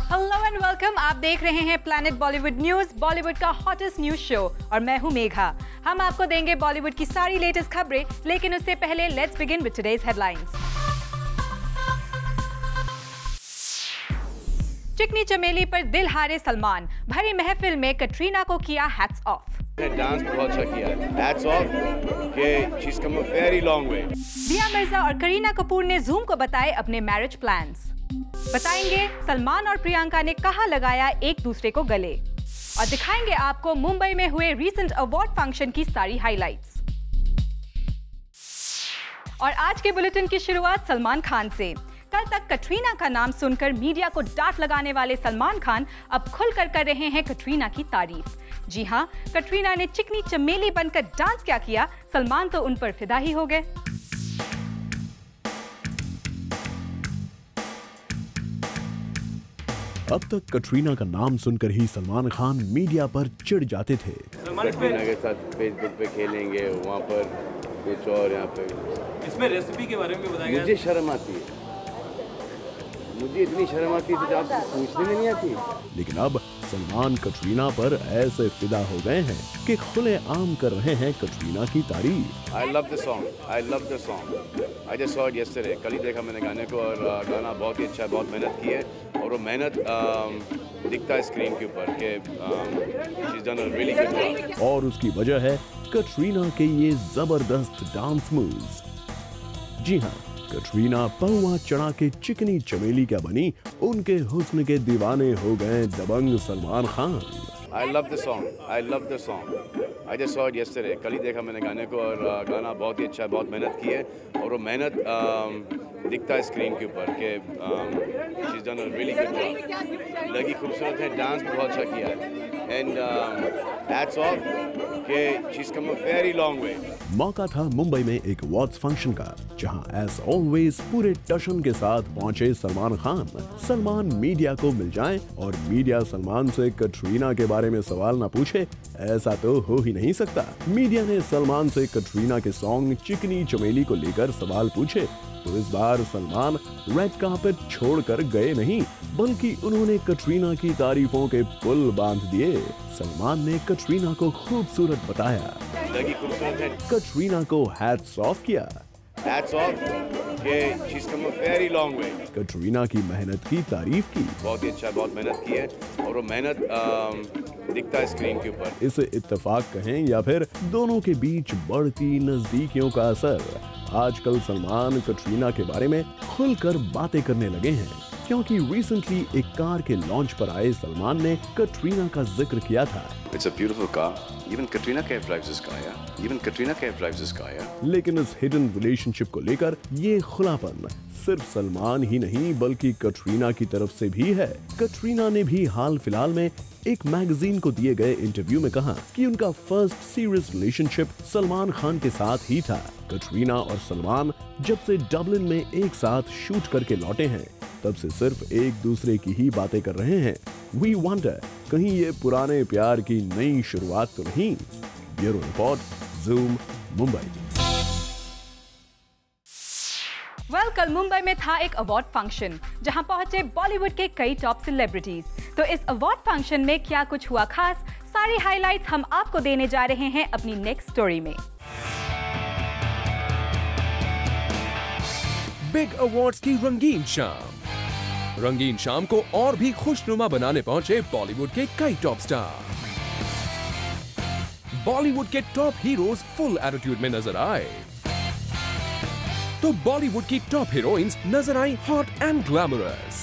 Hello and welcome. आप देख रहे हैं प्लैनेट बॉलीवुड न्यूज, बॉलीवुड का हॉटेस्ट न्यूज शो, और मैं हूं मेघा। हम आपको देंगे बॉलीवुड की सारी लेटेस्ट खबरें, लेकिन उससे पहले let's begin with today's headlines. चिकनी चमेली पर दिल हारे सलमान, भरी महफिल में कटरीना को किया हैट्स ऑफ। डांस बहुत अच्छा किया है, हैट्स ऑफ कि she is come a very long way. दिया मिर्जा और करीना कपूर ने जूम को बताए अपने मैरिज प्लान्स। बताएंगे सलमान और प्रियंका ने कहां लगाया एक दूसरे को गले, और दिखाएंगे आपको मुंबई में हुए रीसेंट अवार्ड फंक्शन की सारी हाइलाइट्स। और आज के बुलेटिन की शुरुआत सलमान खान से। कल तक कटरीना का नाम सुनकर मीडिया को डांट लगाने वाले सलमान खान अब खुलकर कर रहे हैं कटरीना की तारीफ। जी हां, कटरीना ने चिकनी चमेली बनकर डांस क्या किया, सलमान तो उन पर फिदा ही हो गए। अब तक कटरीना का नाम सुनकर ही सलमान खान मीडिया पर चिढ़ जाते थे। कटरीना के साथ फेसबुक पे खेलेंगे, वहाँ पर कुछ और यहाँ पे। इसमें रेसिपी के बारे में बताया। मुझे शर्म आती है, मुझे इतनी शर्म आती है तो आप पूछने में नहीं आती। लेकिन अब सलमान कटरीना पर ऐसे फिदा हो गए हैं कि खुले आम कर रहे हैं कटरीना की तारीफ। I love the song, I love the song. I just saw it yesterday. कल ही देखा मैंने गाने को, और गाना बहुत ही अच्छा है, बहुत मेहनत की है, और वो मेहनत दिखता है स्क्रीन के ऊपर कि she's done a really good job. और उसकी वजह है कटरीना के ये जबरदस्त डांस मूव्स। जी हाँ, कटरीना पहुआ चढ़ा के चिकनी चमेली क्या बनी, उनके हुस्न के दीवाने हो गए दबंग Salman Khan. I love the song, I love the song. I just saw it yesterday. कल ही देखा मैंने गाने को, और गाना बहुत ही अच्छा है, बहुत मेहनत की है, और वो मेहनत दिखता है स्क्रीन के ऊपर कि she's done a really good job. लगी खूबसूरत है, डांस भी बहुत अच्छा किया है, and hats off कि she's come a very long way. मौका था मुंबई में एक अवार्ड्स फंक्शन का, जहां एज ऑलवेज पूरे टशन के साथ पहुंचे सलमान खान। सलमान मीडिया को मिल जाएं और मीडिया सलमान से कटरीना के बारे में सवाल ना पूछे, ऐसा तो हो ही नहीं सकता। मीडिया ने सलमान से कटरीना के सॉन्ग चिकनी चमेली को लेकर सवाल पूछे, तो इस बार सलमान रेड कार्पेट छोड़कर गए नहीं, बल्कि उन्होंने कटरीना की तारीफों के पुल बांध दिए। सलमान ने कटरीना को खूबसूरत बताया, लगी खूबसूरत है, कटरीना को हैट्स ऑफ किया। hats off कि she's come a very long way. Katrina की मेहनत की तारीफ की। बहुत ही अच्छा, बहुत मेहनत की है, और वो मेहनत दिखता है स्क्रीन के ऊपर। इसे इत्तेफाक कहें या फिर दोनों के बीच बढ़ती नजदीकियों का असर। आजकल सलमान कटरीना के बारे में खुलकर बातें करने लगे हैं, क्योंकि रिसेंटली एक कार के लॉन्च पर आए सलमान ने कटरीना का जिक्र किया था। It's a beautiful car. Even Katrina Kaif drives this car, yeah. Even Katrina Kaif drives this car, yeah. लेकिन इस हिडन रिलेशनशिप को लेकर ये खुलापन सिर्फ सलमान ही नहीं बल्कि कटरीना की तरफ से भी है। कटरीना ने भी हाल फिलहाल में एक मैगजीन को दिए गए इंटरव्यू में कहा कि उनका first serious relationship Salman Khan के साथ ही था। कटरीना और सलमान जब से डबलिन में एक साथ शूट करके लौटे हैं, तब से सिर्फ एक दूसरे की ही बातें कर रहे हैं। वी वंडर, कहीं ये पुराने प्यार की नई शुरुआत तो नहीं। Bureau report, zoom, Mumbai. कल मुंबई में था एक अवार्ड फंक्शन, जहां पहुंचे बॉलीवुड के कई टॉप सेलिब्रिटीज। तो इस अवार्ड फंक्शन में क्या कुछ हुआ खास, सारी हाइलाइट्स हम आपको देने जा रहे हैं अपनी नेक्स्ट स्टोरी में। बिग अवार्ड्स की रंगीन शाम। रंगीन शाम को और भी खुशनुमा बनाने पहुंचे बॉलीवुड के कई टॉप स्टार। बॉलीवुड के टॉप हीरोज फुल एटीट्यूड में नजर आए, तो बॉलीवुड की टॉप हीरोइंस नजर आई hot and glamorous.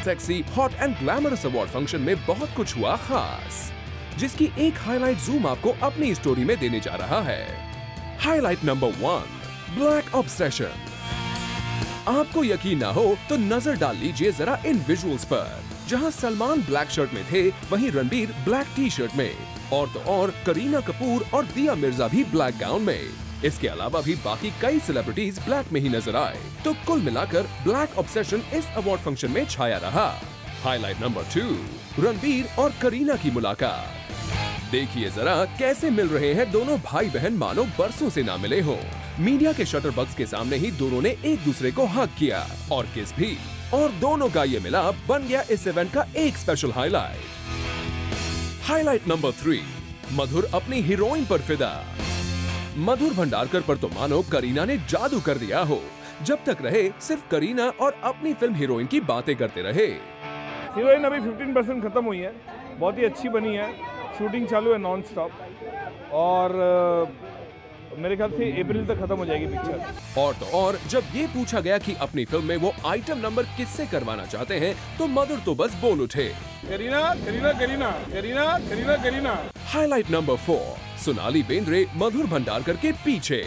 Sexy, hot and glamorous award function में बहुत कुछ हुआ खास, जिसकी एक हाईलाइट जूम आपको अपनी स्टोरी में देने जा रहा है। Highlight number 1, black obsession. आपको यकीन ना हो तो नजर डाल लीजिए जरा इन विजुअल्स पर, जहां सलमान ब्लैक शर्ट में थे, वहीं रणबीर ब्लैक टी शर्ट में, और तो और करीना कपूर और दिया मिर्जा भी ब्लैक गाउन में। इसके अलावा भी बाकी कई सेलिब्रिटीज ब्लैक में ही नजर आए, तो कुल मिलाकर ब्लैक ऑब्सेशन इस अवार्ड फंक्शन में छाया रहा। हाईलाइट नंबर 2, रणबीर और करीना की मुलाकात। देखिए जरा कैसे मिल रहे हैं दोनों भाई बहन, मानो बरसों से ना मिले हों। मीडिया के शटर बक्स के सामने ही दोनों ने एक दूसरे को हग किया और किस भी, और दोनों का ये मिलाप बन गया इस इवेंट का एक स्पेशल हाईलाइट। हाईलाइट नंबर 3, मधुर अपनी हीरोइन पर फिदा। मधुर भंडारकर पर तो मानो करीना ने जादू कर दिया हो। जब तक रहे सिर्फ करीना और अपनी फिल्म हीरोइन की बातें करते रहे। हीरोइन अभी 15% खत्म हुई है, बहुत ही अच्छी बनी है, शूटिंग चालू है नॉन स्टॉप और मेरे ख्याल से अप्रैल तक खत्म हो जाएगी पिक्चर। और तो और जब ये पूछा गया कि अपनी फिल्म में वो आइटम नंबर किससे करवाना चाहते हैं तो मधुर तो बस बोल उठे, करीना करीना करीना करीना करीना करीना। हाईलाइट नंबर 4, सोनाली बेंद्रे मधुर भंडारकर के पीछे।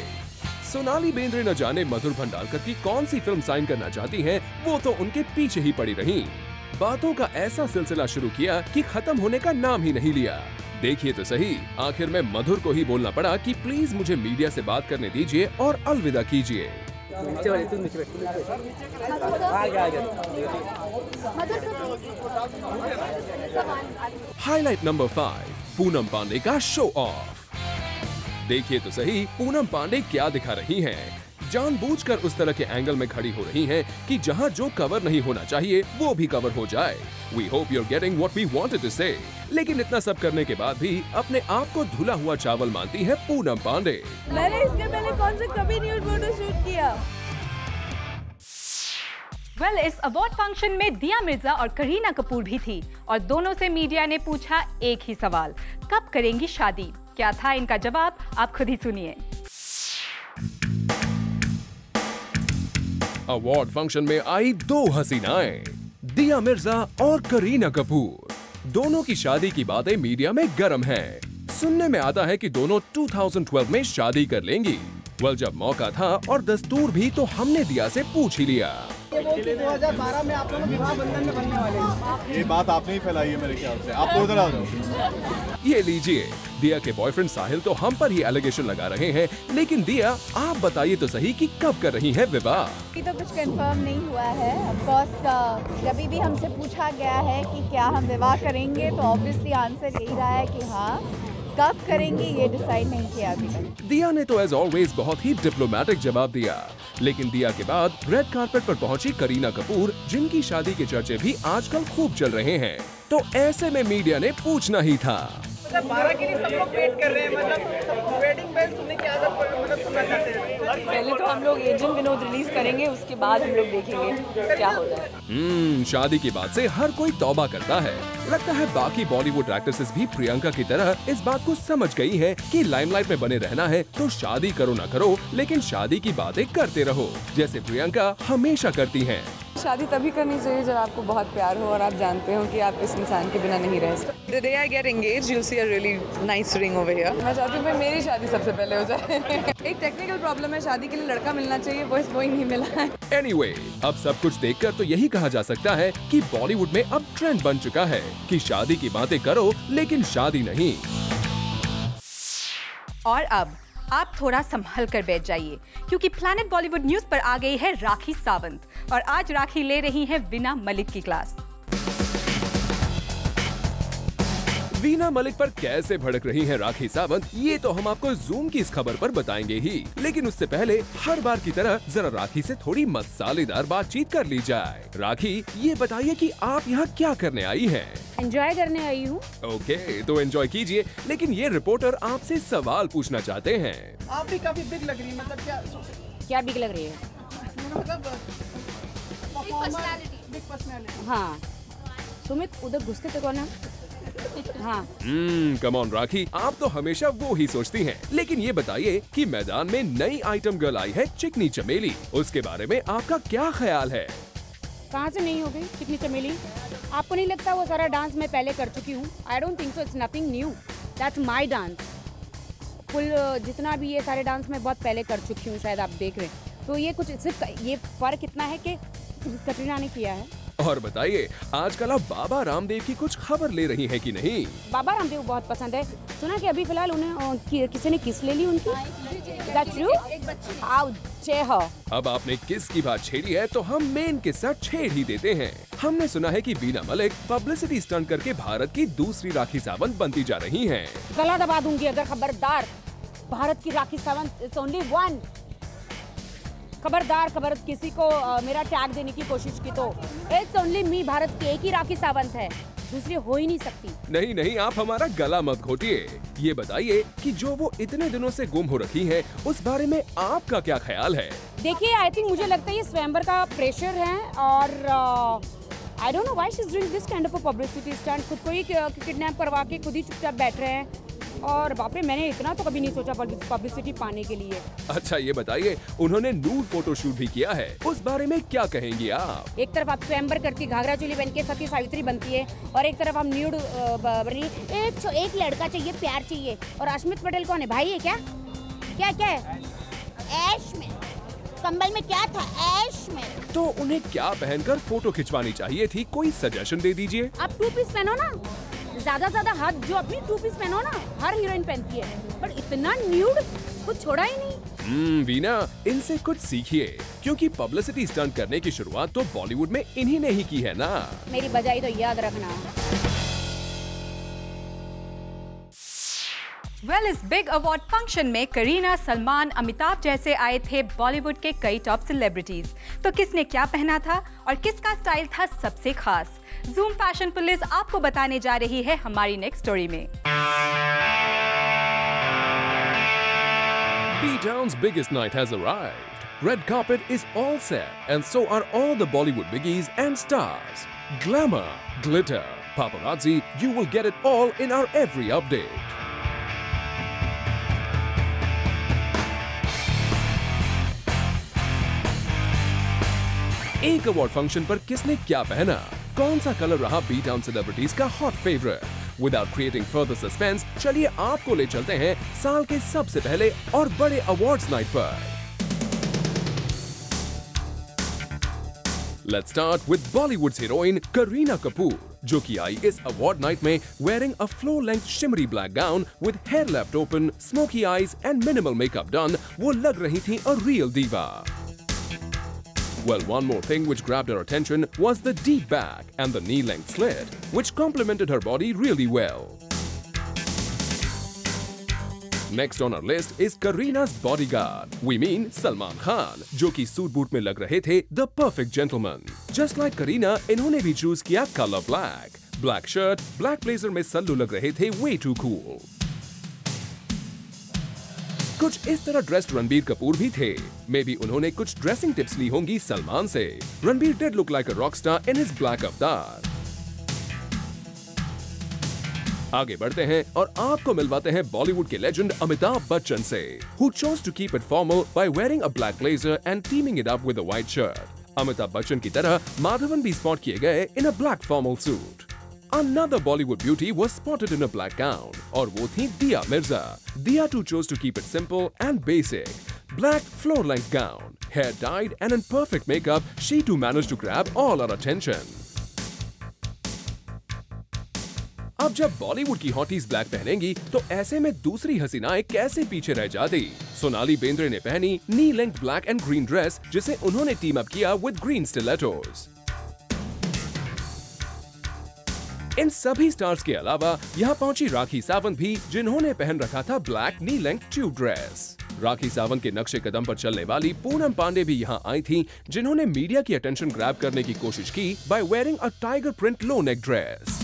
सोनाली बेंद्रे न जाने मधुर भंडारकर की कौन सी फिल्म साइन करना चाहती हैं, वो तो उनके पीछे ही पड़ी रहीं। बातों का ऐसा सिलसिला शुरू किया कि खत्म होने का नाम ही नहीं लिया। देखिए तो सही, आखिर में मधुर को ही बोलना पड़ा कि प्लीज मुझे मीडिया से बात करने दीजिए और अलविदा कीजिए। हाईलाइट नंबर 5, पूनम पांडे का शो ऑफ। देखिए तो सही, पूनम पांडे क्या दिखा रही हैं। जानबूझकर उस तरह के एंगल में खड़ी हो रही हैं कि जहां जो कवर नहीं होना चाहिए वो भी कवर हो जाए। We hope you're getting what we wanted to say। लेकिन इतना सब करने के बाद भी अपने आप को धुला हुआ चावल मानती है पूनम पांडे। मैंने इसके पहले कौन से कभी न्यूड फोटो शूट किया। वेल, इस अवार्ड फंक्शन में दिया मिर्जा और करीना कपूर भी थी और दोनों से मीडिया ने पूछा एक ही सवाल, कब करेंगी शादी। क्या था इनका जवाब, आप खुद ही सुनिए। अवार्ड फंक्शन में आई दो हसीनाएं, दिया मिर्जा और करीना कपूर। दोनों की शादी की बातें मीडिया में गर्म हैं। सुनने में आता है कि दोनों 2012 में शादी कर लेंगी। वेल, जब मौका था और दस्तूर भी तो हमने दिया से पूछ ही लिया। 2012 में आप लोग विवाह बंधन में बनने वाले हैं। ये बात आपने ही फैलाई है मेरे ख्याल से। आप उधर आ जाओ। ये लीजिए, दिया के बॉयफ्रेंड साहिल तो हम पर ही एलिगेशन लगा रहे हैं, लेकिन दिया आप बताइए तो सही कि कब कर रही है विवाह। अभी तो कुछ कंफर्म नहीं हुआ है। ऑफ कोर्स जब भी हमसे पूछा गया है कि क्या हम विवाह करेंगे तो ऑब्वियसली आंसर यही रहा है कि हाँ, कब करेंगे ये डिसाइड नहीं किया अभी तक। दिया ने तो एज ऑलवेज बहुत ही डिप्लोमेटिक जवाब दिया, लेकिन दिया के बाद रेड कार्पेट पर पहुंची करीना कपूर, जिनकी शादी के चर्चे भी आजकल खूब चल रहे हैं। तो ऐसे में मीडिया ने पूछना ही था। 12 के लिए सब लोग वेट कर रहे हैं, मतलब वेडिंग बेल सुनने की आदत मतलब सुनना चाहते हैं। पहले तो हम लोग एजेंट विनोद रिलीज करेंगे, उसके बाद हम लोग देखेंगे क्या होता है। शादी की बात से हर कोई तौबा करता है। लगता है बाकी बॉलीवुड एक्ट्रेसेस भी प्रियंका की तरह इस बात को समझ गई है कि लाइमलाइट में बने रहना है तो शादी करो ना करो, लेकिन शादी की बातें करते रहो, जैसे प्रियंका हमेशा करती हैं। शादी तभी करनी चाहिए जब आपको बहुत प्यार हो और आप जानते हो कि आप इस इंसान के बिना नहीं रह सकते। The day I get engaged, you'll see a really nice ring over here. मैं चाहती हूँ भाई मेरी शादी सबसे पहले हो जाए। एक टेक्निकल प्रॉब्लम है, शादी के लिए लड़का मिलना चाहिए, वो ही नहीं मिला है। Anyway, अब सब कुछ देखकर तो यही कहा जा सकता है कि बॉलीवुड में अब ट्रेंड बन चुका है कि शादी की बातें करो लेकिन शादी नहीं। और अब आप थोड़ा संभल कर बैठ जाइए, क्योंकि प्लैनेट बॉलीवुड न्यूज पर आ गई है राखी सावंत और आज राखी ले रही हैं वीना मलिक की क्लास। वीना मलिक पर कैसे भड़क रही हैं राखी सावंत, ये तो हम आपको जूम की इस खबर पर बताएंगे ही, लेकिन उससे पहले हर बार की तरह जरा राखी से थोड़ी मसालेदार बातचीत कर ली जाए। राखी, ये बताइए कि आप यहाँ क्या करने आई हैं? एंजॉय करने आई हूँ। ओके, तो एंजॉय कीजिए, लेकिन ये रिपोर्टर आपसे सवाल पूछना चाहते हैं। आप भी काफी बिग लग रही है, मतलब क्या बिग लग रही है? मतलब बिग पर्सनालिटी। हाँ सुमित, उधर घुसते थे कौन? हाँ। कम ऑन राखी, आप तो हमेशा वो ही सोचती हैं। लेकिन ये बताइए कि मैदान में नई आइटम गर्ल आई है चिकनी चमेली, उसके बारे में आपका क्या ख्याल है? कहाँ से नहीं हो गई चिकनी चमेली? आपको नहीं लगता वो सारा डांस मैं पहले कर चुकी हूँ? I don't think so, it's nothing new, that's my dance. Full जितना भी ये सारे डांस मैं बहुत पहले कर चुकी हूँ, शायद आप देख रहे हैं। तो ये कुछ सिर्फ ये फर्क इतना है कि कटरीना ने किया है। और बताइए, आजकल आप बाबा रामदेव की कुछ खबर ले रही हैं कि नहीं? बाबा रामदेव बहुत पसंद है। सुना कि अभी फिलहाल उन्हें किसी ने किस ले ली उनकी। That's true? How dare her? अब आपने किस की बात छेड़ी है तो हम मेन किस्सा छेड़ ही देते हैं। हमने सुना है कि वीना मलिक पब्लिसिटी स्टंट करके भारत की दूसरी राखी सावंत बनती जा रही हैं। गला दबा दूंगी अगर खबरदार। भारत की Rakhi Sawant is only one, खबरदार किसी को मेरा टैग देने की कोशिश की तो इट्स ओनली मी, भारत की एक ही राखी सावंत है, दूसरी हो ही नहीं सकती। नहीं, आप हमारा गला मत घोटिए। ये बताइए कि जो वो इतने दिनों से गुम हो रखी हैं, उस बारे में आपका क्या ख्याल है? देखिए, आई थिंक मुझे लगता है ये स्वयंवर का प्रेशर है और I don't know why she is doing this kind of a publicity stunt. खुद को ही किडनैप करवा के खुद ही चुपचाप बैठ रहे हैं और बाप रे, मैंने इतना तो कभी नहीं सोचा पब्लिसिटी पाने के लिए। अच्छा ये बताइए, उन्होंने नूड फोटोशूट भी किया है, उस बारे में क्या कहेंगी आप? एक तरफ आप स्वयंवर करती घाघरा चोली बन के सती सावित्री बनती है और एक तरफ हम न्यूड बनी। एक लड़का चाहिए, प्यार चाहिए। और अश्मित पटेल कौन है? भाई है क्या? क्या है? ऐश में कंबल में क्या था? ऐश में। तो उन्हें क्या पहनकर फोटो खिंचवानी चाहिए थी? कोई सजेशन दे दीजिए। आप 2 पीस पहनो ना, ज्यादा हद जो अपनी 2 पीस पहनो ना, हर हीरोइन पहनती है, पर इतना न्यूड कुछ छोड़ा ही नहीं। वीना, इनसे कुछ सीखिए, क्योंकि पब्लिसिटी स्टंट करने की शुरुआत तो बॉलीवुड में इन्हीं ने ही की है ना। मेरी बजाई तो याद रखना। इस बिग अवार्ड फंक्शन में करीना, सलमान, अमिताभ जैसे आए थे बॉलीवुड के कई टॉप सेलिब्रिटीज। तो किसने क्या पहना था और किसका स्टाइल था सबसे खास? जूम फैशन पुलिस आपको बताने जा रही है हमारी नेक्स्ट स्टोरी में। B-Town's biggest night has arrived. Red carpet is all set and so are all the Bollywood biggies and stars. Glamour, glitter, paparazzi, you will get it all in our every update. एक award function पर किसने क्या पहना, कौन सा colour रहा B-Town celebrities का hot favourite? Without creating further suspense, चलिए आपको ले चलते हैं साल के सबसे पहले और बड़े अवार्ड्स नाइट पर। Let's start with Bollywood's heroine Kareena Kapoor, जो कि आई इस अवार्ड नाइट में wearing a floor-length shimmery black gown with hair left open, smoky eyes and minimal makeup done. वो लग रही थी a real diva. Well, one more thing which grabbed her attention was the deep back and the knee-length slit, which complemented her body really well. Next on our list is Kareena's bodyguard. We mean Salman Khan, जो कि suit boot में लग रहे थे the perfect gentleman. Just like Kareena, इन्होंने भी choose किया color black. Black shirt, black blazer में सल्लू लग रहे थे way too cool. कुछ इस तरह ड्रेस्ड रणबीर कपूर भी थे। मे बी उन्होंने कुछ ड्रेसिंग टिप्स ली होंगी सलमान से। Ranbir did look like a rock star in his black अवतार। आगे बढ़ते हैं और आपको मिलवाते हैं बॉलीवुड के लेजेंड अमिताभ बच्चन से, who chose to keep it formal by wearing a black blazer and teaming it up with a white shirt. Amitabh Bachchan की तरह माधवन भी स्पॉट किए गए in a black formal suit. Another Bollywood beauty was spotted in a black gown, और वो थी दिया Mirza. Diya too chose to keep it simple and basic. Black floor-length gown, hair dyed and in perfect makeup, she too managed to grab all our attention. अब जब बॉलीवुड की हॉटीज black पहनेंगी, तो ऐसे में दूसरी हसीनाएं कैसे पीछे रह जाती? सोनाली बेंद्रे ने पहनी नी length black and green dress, जिसे उन्होंने टीम अप किया विद ग्रीन स्टिलेटोज। इन सभी स्टार्स के अलावा यहाँ पहुंची राखी सावंत भी, जिन्होंने पहन रखा था black knee length tube dress. Rakhi Sawant के नक्शे कदम पर चलने वाली पूनम पांडे भी यहाँ आई थी, जिन्होंने मीडिया की अटेंशन ग्रैब करने की कोशिश की by wearing a tiger print low neck dress.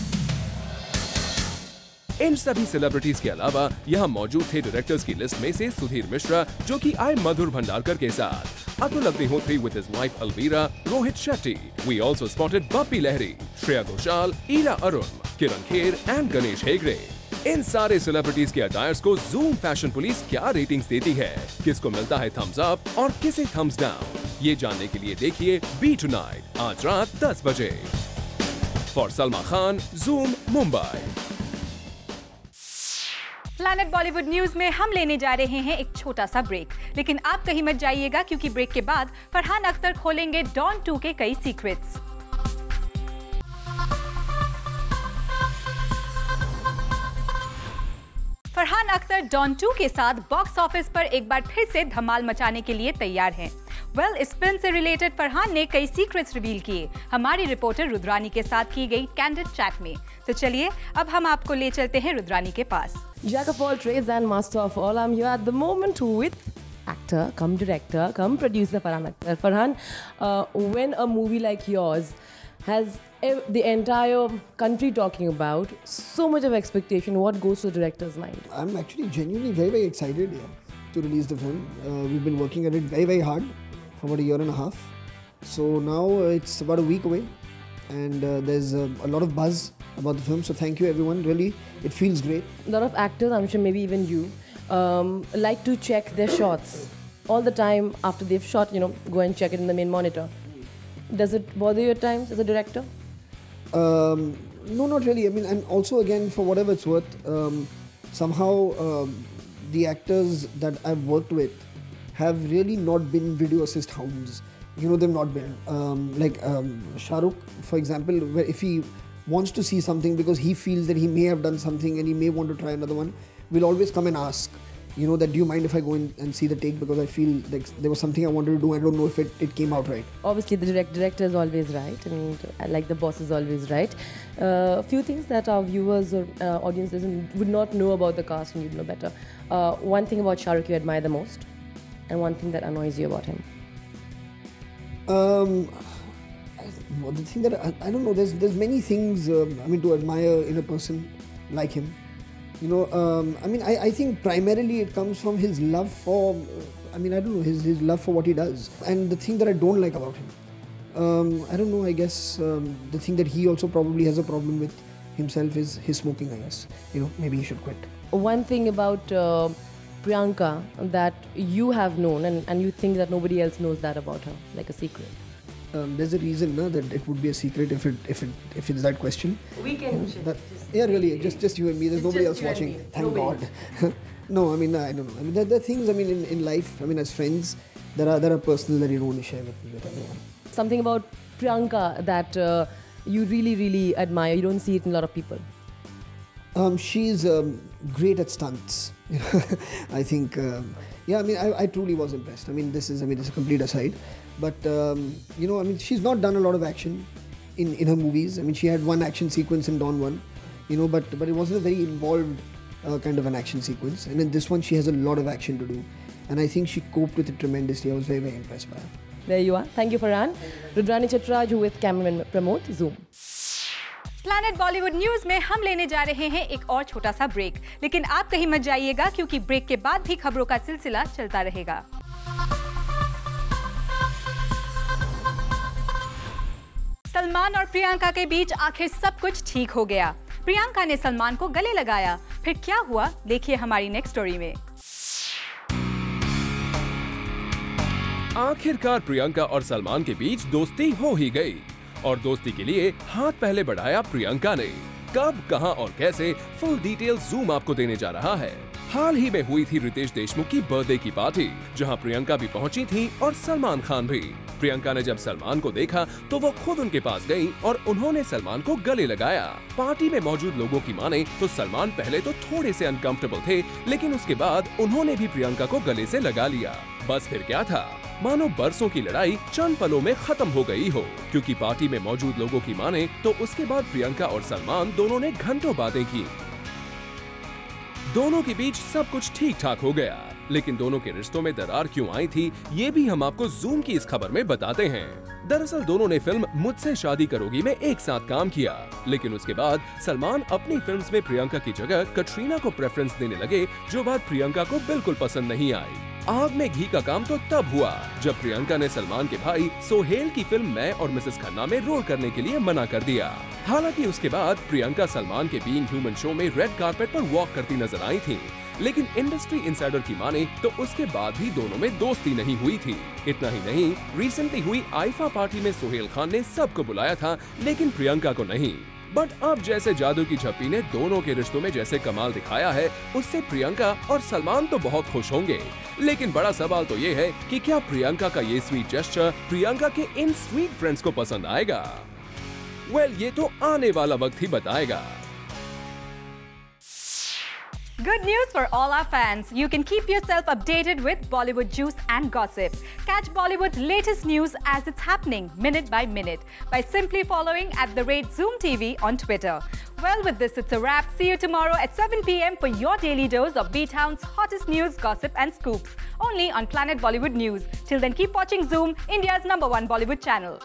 इन सभी सेलिब्रिटीज के अलावा यहाँ मौजूद थे डायरेक्टर्स की लिस्ट में से सुधीर मिश्रा, जो कि आए मधुर भंडारकर के साथ, Atul Agnihotri with his wife Alvira, Rohit Shetty. We also spotted Bappi Lahiri, Shreya Ghoshal, Ila Arun, Kiran Kher and Ganesh Hegde. इन सारे सेलिब्रिटीज के अटायर्स को जूम फैशन पुलिस क्या रेटिंग्स देती है, किसको मिलता है थम्स अप और किसे थम्स डाउन, ये जानने के लिए देखिए बी टुनाइट आज रात 10 बजे. For Salma Khan, zoom Mumbai. Planet Bollywood news में हम लेने जा रहे हैं एक छोटा सा ब्रेक, लेकिन आप कहीं मत जाइएगा, क्योंकि ब्रेक के बाद फरहान अख्तर खोलेंगे डॉन 2 के कई सीक्रेट्स. फरहान अख्तर डॉन 2 के साथ बॉक्स ऑफिस पर एक बार फिर से धमाल मचाने के लिए तैयार हैं. इस फिल्म से रिलेटेड फरहान ने कई सीक्रेट्स रिवील किए हमारी रिपोर्टर रुद्रानी के साथ की गई कैंडिड चैट में. तो चलिए अब हम आपको ले चलते हैं रुद्रानी के पास. Jack of all trades and master of all, I'm here at the moment with actor, come director, come producer Farhan Akhtar. Farhan, when a movie like yours has the entire country talking about, so much of expectation, what goes to the director's mind? I'm actually genuinely very, very excited to release the film. We've been working at it very, very hard for about a year and a half. So now it's about a week away, and there's a lot of buzz about the film. So thank you everyone, really, it feels great. A lot of actors, I'm sure maybe even you, like to check their shots all the time after they've shot, go and check it in the main monitor. Does it bother you at times as a director? No, not really. I mean, and also again, for whatever it's worth, somehow the actors that I've worked with have really not been video assist hounds. They've not been. Like Shah Rukh, for example, where if he wants to see something because he feels that he may have done something and he may want to try another one, will always come and ask, that do you mind if I go in and see the take, because I feel like there was something I wanted to do, I don't know if it came out right. Obviously the director is always right, and like the boss is always right. Few things that our viewers or audiences would not know about the cast and you'd know better. One thing about Shah Rukh you admire the most, and one thing that annoys you about him. The thing that I don't know, there's many things to admire in a person like him. I think primarily it comes from his love for, his love for what he does. And the thing that I don't like about him, I don't know, I guess the thing that he also probably has a problem with himself is his smoking, I guess. Maybe he should quit. One thing about Priyanka that you have known and you think that nobody else knows that about her, like a secret. There's a reason that it would be a secret if it's that question. We can yeah, really, just you and me. There's nobody else watching. Thank God. No, I don't know. There are things. In life. As friends, there are personal that you don't want to share with everyone. Something about Priyanka that you really, really admire. You don't see it in a lot of people. She's great at stunts. I think. I truly was impressed. This is a complete aside. But, she's not done a lot of action in her movies. She had one action sequence in Dawn 1, but it wasn't a very involved kind of an action sequence. And in this one, she has a lot of action to do. And I think she coped with it tremendously. I was very, very impressed by her. There you are. Thank you, Farhan. Rudrani Chatraj with cameraman Pramod, Zoom. Planet Bollywood news में हम लेने जा रहे हैं एक और छोटा सा ब्रेक, लेकिन आप कहीं मत जाइएगा क्योंकि ब्रेक के बाद भी खबरों का सिलसिला चलता रहेगा। सलमान और प्रियंका के बीच आखिर सब कुछ ठीक हो गया। प्रियंका ने सलमान को गले लगाया, फिर क्या हुआ देखिए हमारी नेक्स्ट स्टोरी में। आखिरकार प्रियंका और सलमान के बीच दोस्ती हो ही गई और दोस्ती के लिए हाथ पहले बढ़ाया प्रियंका ने। कब, कहां और कैसे, फुल डिटेल ज़ूम आपको देने जा रहा है। हाल ही में हुई थी रितेश देशमुख की बर्थडे की पार्टी, जहां प्रियंका भी पहुंची थी और सलमान खान भी। प्रियंका ने जब सलमान को देखा तो वो खुद उनके पास गई और उन्होंने सलमान को गले लगाया। पार्टी में मौजूद लोगों की माने तो सलमान पहले तो थोड़े से अनकंफर्टेबल थे, लेकिन उसके बाद उन्होंने भी प्रियंका को गले से लगा लिया। बस फिर क्या था, मानो बरसों की लड़ाई चंद पलों में खत्म हो गई हो, क्योंकि पार्टी में मौजूद लोगों की माने तो उसके बाद प्रियंका और सलमान दोनों ने घंटों बातें की। दोनों के बीच सब कुछ ठीक ठाक हो गया, लेकिन दोनों के रिश्तों में दरार क्यों आई थी, ये भी हम आपको ज़ूम की इस खबर में बताते हैं। दरअसल दोनों ने फिल्म मुझसे शादी करोगी में एक साथ काम किया, लेकिन उसके बाद सलमान अपनी फिल्म्स में प्रियंका की जगह कटरीना को प्रेफरेंस देने लगे, जो बात प्रियंका को बिल्कुल पसंद नहीं आई। आग में घी का काम तो तब हुआ जब प्रियंका ने सलमान के भाई सोहेल की फिल्म मैं और मिसेस खन्ना में रोल करने के लिए मना कर दिया। हालांकि उसके बाद प्रियंका सलमान के बीइंग ह्यूमन शो में रेड कारपेट पर वॉक करती नजर आई थी, लेकिन इंडस्ट्री इनसाइडर की माने तो उसके बाद भी दोनों में दोस्ती नहीं हुई थी। इतना ही नहीं, रिसेंटली हुई आईफा पार्टी में सोहेल खान ने सबको बुलाया था, लेकिन प्रियंका को नहीं। बट अब जैसे जादू की झप्पी ने दोनों के रिश्तों में जैसे कमाल दिखाया है, उससे प्रियंका और सलमान तो बहुत खुश होंगे, लेकिन बड़ा सवाल तो ये है कि क्या प्रियंका का ये स्वीट जेस्चर प्रियंका के इन स्वीट फ्रेंड्स को पसंद आएगा? ये तो आने वाला वक्त ही बताएगा। Good news for all our fans. You can keep yourself updated with Bollywood juice and gossip. Catch Bollywood's latest news as it's happening minute by minute by simply following @ZoomTV on Twitter. Well, with this, it's a wrap. See you tomorrow at 7 p.m. for your daily dose of B-Town's hottest news, gossip and scoops. Only on Planet Bollywood News. Till then, keep watching Zoom, India's #1 Bollywood channel.